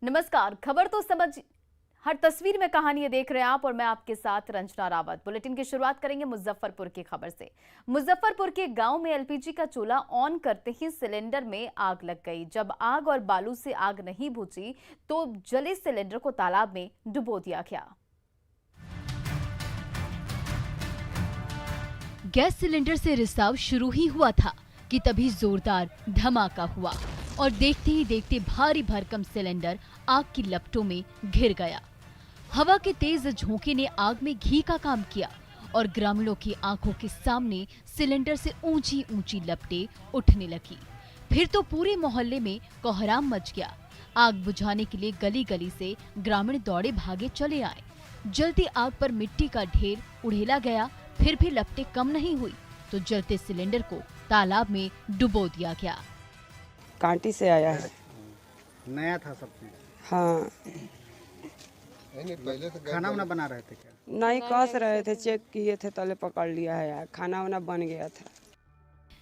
नमस्कार। खबर तो समझ हर तस्वीर में कहानी है, देख रहे हैं आप और मैं आपके साथ रंजना रावत। बुलेटिन की शुरुआत करेंगे मुजफ्फरपुर की खबर से। मुजफ्फरपुर के गांव में एलपीजी का चूल्हा ऑन करते ही सिलेंडर में आग लग गई। जब आग और बालू से आग नहीं बुझी तो जले सिलेंडर को तालाब में डुबो दिया गया। गैस सिलेंडर से रिसाव शुरू ही हुआ था कि तभी जोरदार धमाका हुआ और देखते ही देखते भारी भरकम सिलेंडर आग की लपटों में घिर गया। हवा के तेज झोंके ने आग में घी का काम किया और ग्रामीणों की आंखों के सामने सिलेंडर से ऊंची ऊंची लपटें उठने लगी। फिर तो पूरे मोहल्ले में कोहराम मच गया। आग बुझाने के लिए गली गली से ग्रामीण दौड़े भागे चले आए। जलती आग पर मिट्टी का ढेर उड़ेला गया। फिर भी लपटें कम नहीं हुई तो जलते सिलेंडर को तालाब में डुबो दिया गया। कांटी से आया है। नया था सब चीज। हाँ। खाना वाना बना रहे थे क्या? नहीं, कस रहे थे, चेक किए थे, तले पकड़ लिया है यार। खाना वाना बन गया था।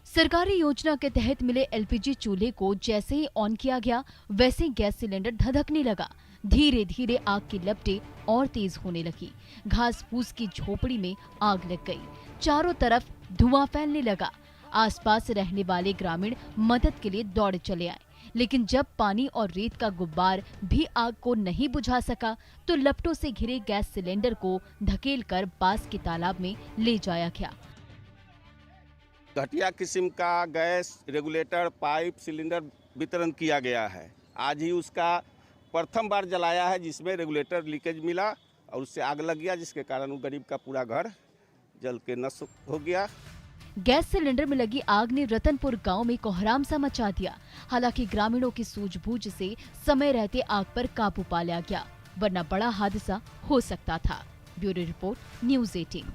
सरकारी योजना के तहत मिले एलपीजी चूल्हे को जैसे ही ऑन किया गया वैसे ही गैस सिलेंडर धधकने लगा। धीरे धीरे आग की लपटें और तेज होने लगी। घास फूस की झोपड़ी में आग लग गई। चारों तरफ धुआं फैलने लगा। आसपास रहने वाले ग्रामीण मदद के लिए दौड़ चले आए, लेकिन जब पानी और रेत का गुब्बार भी आग को नहीं बुझा सका तो लपटों से घिरे गैस सिलेंडर को धकेलकर पास के तालाब में ले जाया गया। घटिया किस्म का गैस रेगुलेटर पाइप सिलेंडर वितरण किया गया है। आज ही उसका प्रथम बार जलाया है, जिसमें रेगुलेटर लीकेज मिला और उससे आग लग गया, जिसके कारण वो गरीब का पूरा घर जल के नष्ट हो गया। गैस सिलेंडर में लगी आग ने रतनपुर गांव में कोहराम सा मचा दिया। हालांकि ग्रामीणों की सूझबूझ से समय रहते आग पर काबू पा लिया गया, वरना बड़ा हादसा हो सकता था। Bureau report, news 18।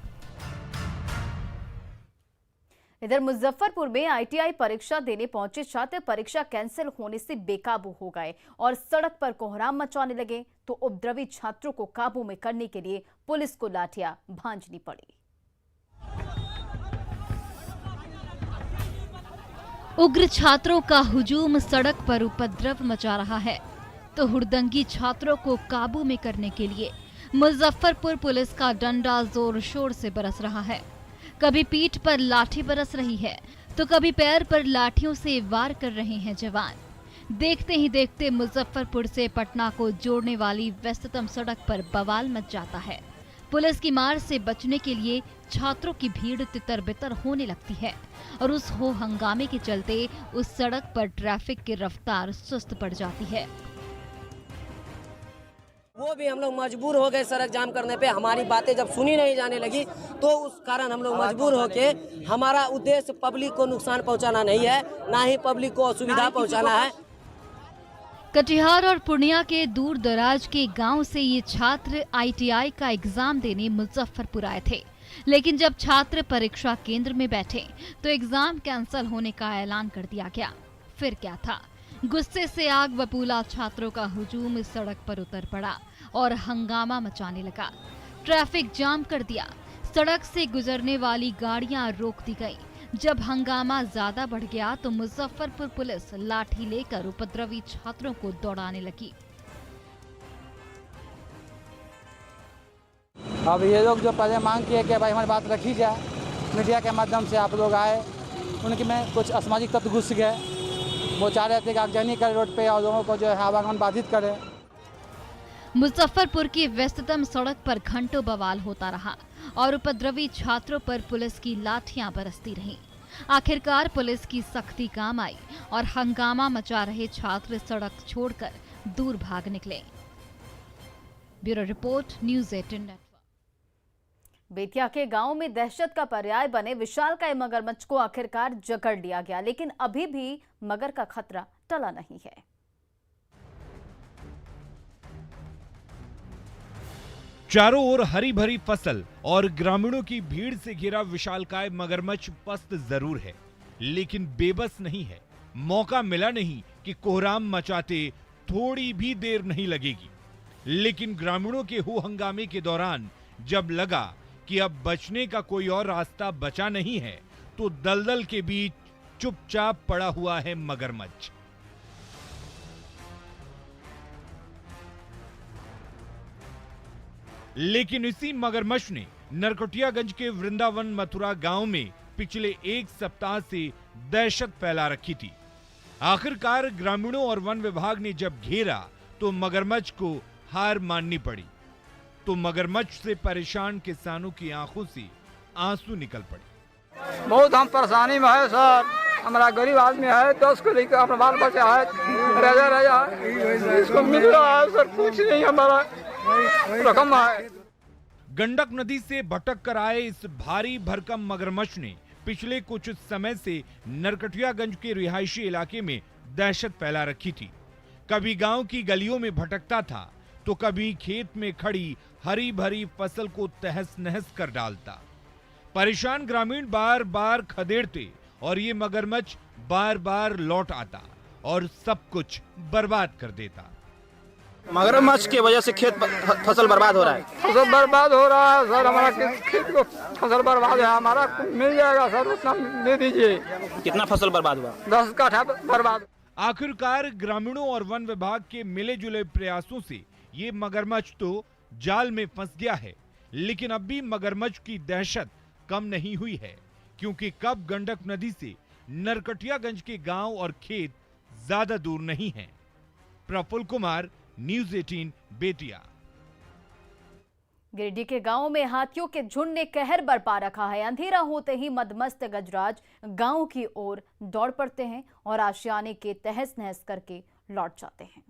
इधर मुजफ्फरपुर में आईटीआई परीक्षा देने पहुंचे छात्र परीक्षा कैंसिल होने से बेकाबू हो गए और सड़क पर कोहराम मचाने लगे तो उपद्रवी छात्रों को काबू में करने के लिए पुलिस को लाठियां भांजनी पड़ी। उग्र छात्रों का हुजूम सड़क पर उपद्रव मचा रहा है तो हुड़दंगी छात्रों को काबू में करने के लिए मुजफ्फरपुर पुलिस का डंडा जोर शोर से बरस रहा है। कभी पीठ पर लाठी बरस रही है तो कभी पैर पर लाठियों से वार कर रहे हैं जवान। देखते ही देखते मुजफ्फरपुर से पटना को जोड़ने वाली व्यस्ततम सड़क पर बवाल मच जाता है। पुलिस की मार से बचने के लिए छात्रों की भीड़ तितर बितर होने लगती है और उस हो हंगामे के चलते उस सड़क पर ट्रैफिक की रफ्तार सुस्त पड़ जाती है। वो भी हम लोग मजबूर हो गए सड़क जाम करने पे। हमारी बातें जब सुनी नहीं जाने लगी तो उस कारण हम लोग मजबूर होके, हमारा उद्देश्य पब्लिक को नुकसान पहुंचाना नहीं है, ना ही पब्लिक को असुविधा पहुंचाना है। कटिहार और पूर्णिया के दूर दराज के गांव से ये छात्र आईटीआई का एग्जाम देने मुजफ्फरपुर आए थे, लेकिन जब छात्र परीक्षा केंद्र में बैठे तो एग्जाम कैंसिल होने का ऐलान कर दिया गया। फिर क्या था, गुस्से से आग बबूला छात्रों का हुजूम इस सड़क पर उतर पड़ा और हंगामा मचाने लगा। ट्रैफिक जाम कर दिया। सड़क से गुजरने वाली गाड़ियां रोक दी गई। जब हंगामा ज्यादा बढ़ गया तो मुजफ्फरपुर पुलिस लाठी लेकर उपद्रवी छात्रों को दौड़ाने लगी। अब ये लोग जो पहले मांग किए कि भाई हमारी बात रखी जाए, मीडिया के माध्यम से आप लोग आए, उनके में कुछ असामाजिक तत्व घुस गए। वो चाह रहे थे कि आगजनी करे रोड पे और लोगों को जो है आवागमन बाधित करे। मुजफ्फरपुर की व्यस्ततम सड़क पर घंटों बवाल होता रहा और उपद्रवी छात्रों पर पुलिस की लाठियां बरसती रहीं। आखिरकार पुलिस की सख्ती काम आई और हंगामा मचा रहे छात्र सड़क छोड़कर दूर भाग निकले। Bureau report, news 18 network. Bettiah के गांव में दहशत का पर्याय बने विशालकाय मगरमच्छ को आखिरकार जकड़ लिया गया, लेकिन अभी भी मगर का खतरा टला नहीं है। चारों ओर हरी भरी फसल और ग्रामीणों की भीड़ से घिरा विशालकाय मगरमच्छ पस्त जरूर है, लेकिन बेबस नहीं है। मौका मिला नहीं कि कोहराम मचाते थोड़ी भी देर नहीं लगेगी, लेकिन ग्रामीणों के हो हंगामे के दौरान जब लगा कि अब बचने का कोई और रास्ता बचा नहीं है तो दलदल के बीच चुपचाप पड़ा हुआ है मगरमच्छ। लेकिन इसी मगरमच्छ ने नरकटियागंज के वृंदावन मथुरा गांव में पिछले एक सप्ताह से दहशत फैला रखी थी। आखिरकार ग्रामीणों और वन विभाग ने जब घेरा तो मगरमच्छ को हार माननी पड़ी। तो मगरमच्छ से परेशान किसानों की आंखों से आंसू निकल पड़े। बहुत हम परेशानी में है सर, हमारा गरीब आदमी है, 10 को लेकर अपना बाल बच्चा है, रजा इसको मिल रहा है सर, कुछ नहीं हमारा रकम है। गंडक नदी से भटक कर आए इस भारी भरकम मगरमच्छ ने पिछले कुछ समय से नरकटियागंज के रिहायशी इलाके में दहशत फैला रखी थी। कभी गांव की गलियों में भटकता था तो कभी खेत में खड़ी हरी भरी फसल को तहस नहस कर डालता। परेशान ग्रामीण बार बार खदेड़ते और ये मगरमच्छ बार बार लौट आता और सब कुछ बर्बाद कर देता। मगरमच्छ की वजह से खेत फसल बर्बाद हो रहा है। फसल बर्बाद हो रहा है सर, हमारा खेत को फसल बर्बाद है, हमारा मिल जाएगा सर, उतना दे दीजिए। कितना फसल बर्बाद हुआ? 10 काठा बर्बाद। आखिरकार ग्रामीणों और वन विभाग के मिले जुले प्रयासों से ये मगरमच्छ तो जाल में फंस गया है, लेकिन अब भी मगरमच्छ की दहशत कम नहीं हुई है, क्योंकि कब गंडक नदी से नरकटियागंज के गांव और खेत ज्यादा दूर नहीं हैं। प्रफुल्ल कुमार, न्यूज़ 18 बेतिया। गिरिडीह के गांव में हाथियों के झुंड ने कहर बरपा रखा है। अंधेरा होते ही मदमस्त गजराज गांव की ओर दौड़ पड़ते हैं और आशियाने के तहस नहस करके लौट जाते हैं।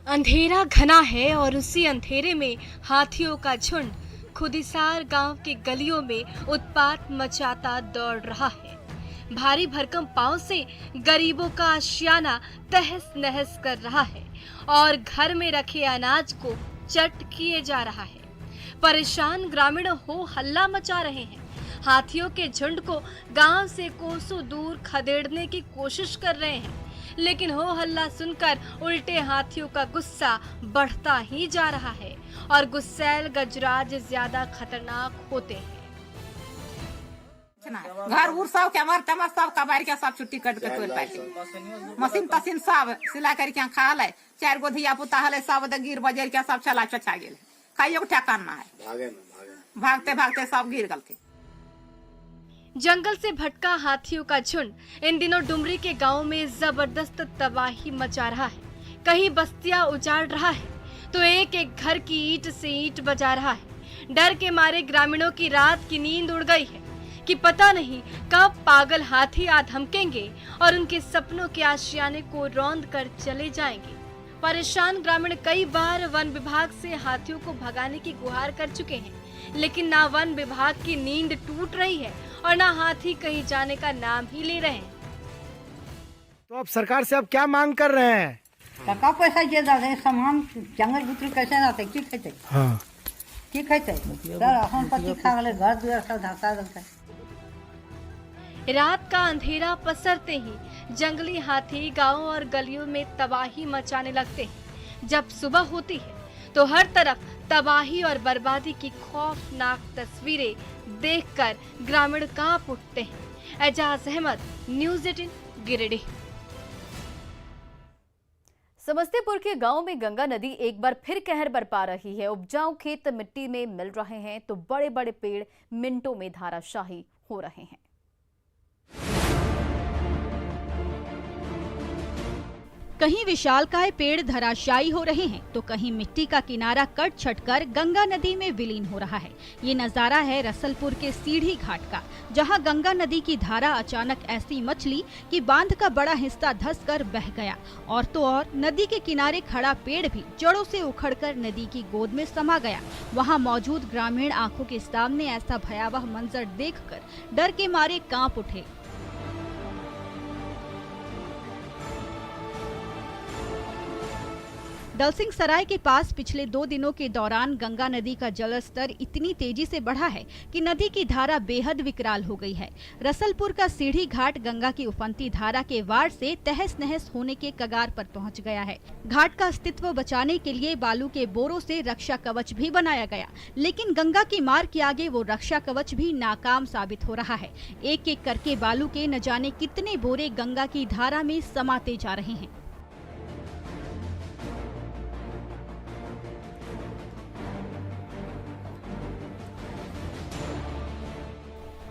अंधेरा घना है और उसी अंधेरे में हाथियों का झुंड खुदिसार गांव के गलियों में उत्पात मचाता दौड़ रहा है। भारी भरकम पांव से गरीबों का आशियाना तहस नहस कर रहा है और घर में रखे अनाज को चट किए जा रहा है। परेशान ग्रामीण हो हल्ला मचा रहे हैं। हाथियों के झुंड को गांव से कोसों दूर खदेड़ने की कोशिश कर रहे हैं, लेकिन हो हल्ला सुनकर उल्टे हाथियों का गुस्सा बढ़ता ही जा रहा है और गुस्सैल गजराज ज्यादा खतरनाक होते हैं। घर उर सब के हमार टमा सब कबार के सब छुट्टी कट के तोड़ पाए, मशीन तशीन सब सिला करके खा ले, 4 गो धिया पुता हले सब गिर बजर के सब चला चचा गेल, खाइयो के ठेकान ना है, भागते भागते सब गिर गल के। जंगल से भटका हाथियों का झुंड इन दिनों डुमरी के गांव में जबरदस्त तबाही मचा रहा है। कहीं बस्तियां उजाड़ रहा है तो एक एक घर की ईंट से ईंट बजा रहा है। डर के मारे ग्रामीणों की रात की नींद उड़ गई है कि पता नहीं कब पागल हाथी आ धमकेंगे और उनके सपनों के आशियाने को रौंद कर चले जाएंगे। परेशान ग्रामीण कई बार वन विभाग से हाथियों को भगाने की गुहार कर चुके हैं, लेकिन ना वन विभाग की नींद टूट रही है और ना हाथी कहीं जाने का नाम ही ले रहे हैं। तो अब सरकार से अब क्या मांग कर रहे हैं? टका पैसा जे दे सामान जंगल भीतर कैसे ना थे, की खेते हाँ की खेते सर, अपन पति खा गले, घर दुआर सब धसा देते। रात का अंधेरा पसरते ही जंगली हाथी गांव और गलियों में तबाही मचाने लगते हैं। जब सुबह होती है तो हर तरफ तबाही और बर्बादी की खौफनाक तस्वीरें देखकर ग्रामीण कांप उठते हैं। एजाज अहमद, न्यूज़ 18 गिरिडीह। समस्तीपुर के गांव में गंगा नदी एक बार फिर कहर बरपा रही है। उपजाऊ खेत मिट्टी में मिल रहे हैं तो बड़े बड़े पेड़ मिनटों में धाराशाही हो रहे हैं। कहीं विशालकाय पेड़ धराशायी हो रहे हैं तो कहीं मिट्टी का किनारा कट छटकर गंगा नदी में विलीन हो रहा है। ये नजारा है रसलपुर के सीढ़ी घाट का, जहां गंगा नदी की धारा अचानक ऐसी मचली कि बांध का बड़ा हिस्सा धंसकर बह गया और तो और नदी के किनारे खड़ा पेड़ भी जड़ों से उखड़कर नदी की गोद में समा गया। वहां मौजूद ग्रामीण आंखों के सामने ऐसा भयावह मंजर देखकर डर के मारे कांप उठे। दलसिंह सराय के पास पिछले 2 दिनों के दौरान गंगा नदी का जलस्तर इतनी तेजी से बढ़ा है कि नदी की धारा बेहद विकराल हो गई है। रसलपुर का सीढ़ी घाट गंगा की उफनती धारा के वार से तहस नहस होने के कगार पर पहुंच गया है। घाट का अस्तित्व बचाने के लिए बालू के बोरों से रक्षा कवच भी बनाया गया, लेकिन गंगा की मार के आगे वो रक्षा कवच भी नाकाम साबित हो रहा है। एक एक करके बालू के न जाने कितने बोरे गंगा की धारा में समाते जा रहे हैं।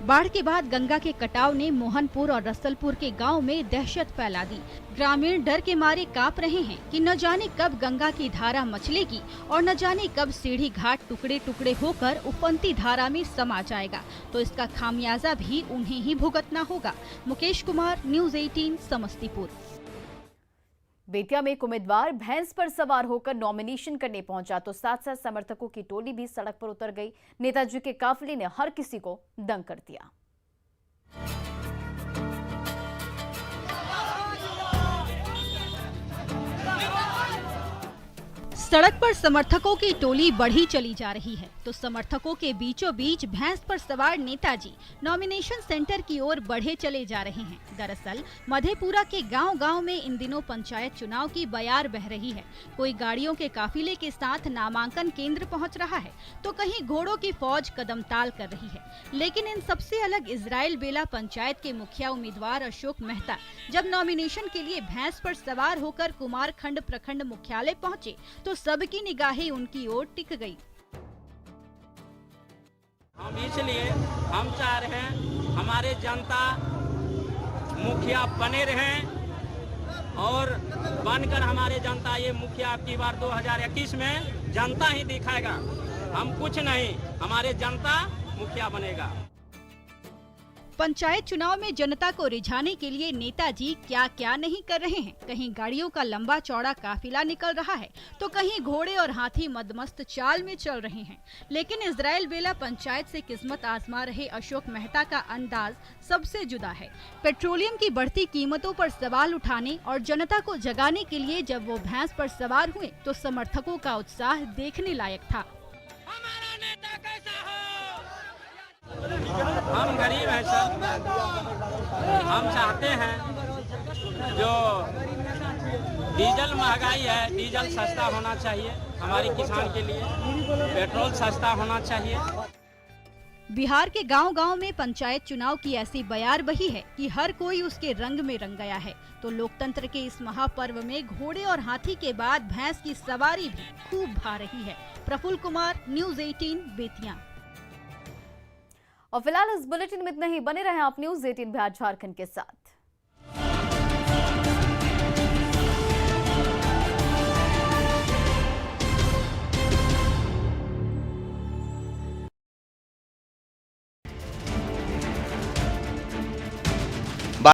बाढ़ के बाद गंगा के कटाव ने मोहनपुर और रसलपुर के गांव में दहशत फैला दी। ग्रामीण डर के मारे कांप रहे हैं कि न जाने कब गंगा की धारा मचलेगी और न जाने कब सीढ़ी घाट टुकड़े टुकड़े होकर उफनती धारा में समा जाएगा, तो इसका खामियाजा भी उन्हें ही भुगतना होगा। मुकेश कुमार, न्यूज़ 18, समस्तीपुर। बेतिया में एक उम्मीदवार भैंस पर सवार होकर नॉमिनेशन करने पहुंचा तो साथ साथ समर्थकों की टोली भी सड़क पर उतर गई। नेताजी के काफिले ने हर किसी को दंग कर दिया। सड़क पर समर्थकों की टोली बढ़ी चली जा रही है तो समर्थकों के बीचों बीच भैंस पर सवार नेताजी नॉमिनेशन सेंटर की ओर बढ़े चले जा रहे हैं। दरअसल मधेपुरा के गांव-गांव में इन दिनों पंचायत चुनाव की बयार बह रही है। कोई गाड़ियों के काफिले के साथ नामांकन केंद्र पहुंच रहा है तो कहीं घोड़ों की फौज कदमताल कर रही है। लेकिन इन सबसे अलग इजराइल बेला पंचायत के मुखिया उम्मीदवार अशोक मेहता जब नॉमिनेशन के लिए भैंस पर सवार होकर कुमारखंड प्रखंड मुख्यालय पहुंचे तो सबकी निगाहें उनकी ओर टिक गई। इसलिए हम चाह रहे हैं हमारे जनता मुखिया बने रहें और बनकर हमारे जनता ये मुखिया आपकी बार 2021 में जनता ही दिखाएगा। हम कुछ नहीं, हमारे जनता मुखिया बनेगा। पंचायत चुनाव में जनता को रिझाने के लिए नेताजी क्या क्या नहीं कर रहे हैं। कहीं गाड़ियों का लंबा चौड़ा काफिला निकल रहा है तो कहीं घोड़े और हाथी मदमस्त चाल में चल रहे हैं। लेकिन इजराइल बेला पंचायत से किस्मत आजमा रहे अशोक मेहता का अंदाज सबसे जुदा है। पेट्रोलियम की बढ़ती कीमतों पर सवाल उठाने और जनता को जगाने के लिए जब वो भैंस पर सवार हुए तो समर्थकों का उत्साह देखने लायक था। हम गरीब हैं सर, हम चाहते हैं जो डीजल महंगाई है, डीजल सस्ता होना चाहिए हमारे किसान के लिए, पेट्रोल सस्ता होना चाहिए। बिहार के गांव-गांव में पंचायत चुनाव की ऐसी बयार बही है कि हर कोई उसके रंग में रंग गया है। तो लोकतंत्र के इस महापर्व में घोड़े और हाथी के बाद भैंस की सवारी भी खूब भा रही है। प्रफुल्ल कुमार, न्यूज़ 18, बेतिया। और फिलहाल इस बुलेटिन में इतना ही। बने रहें आप न्यूज़ 18 बिहार झारखंड के साथ।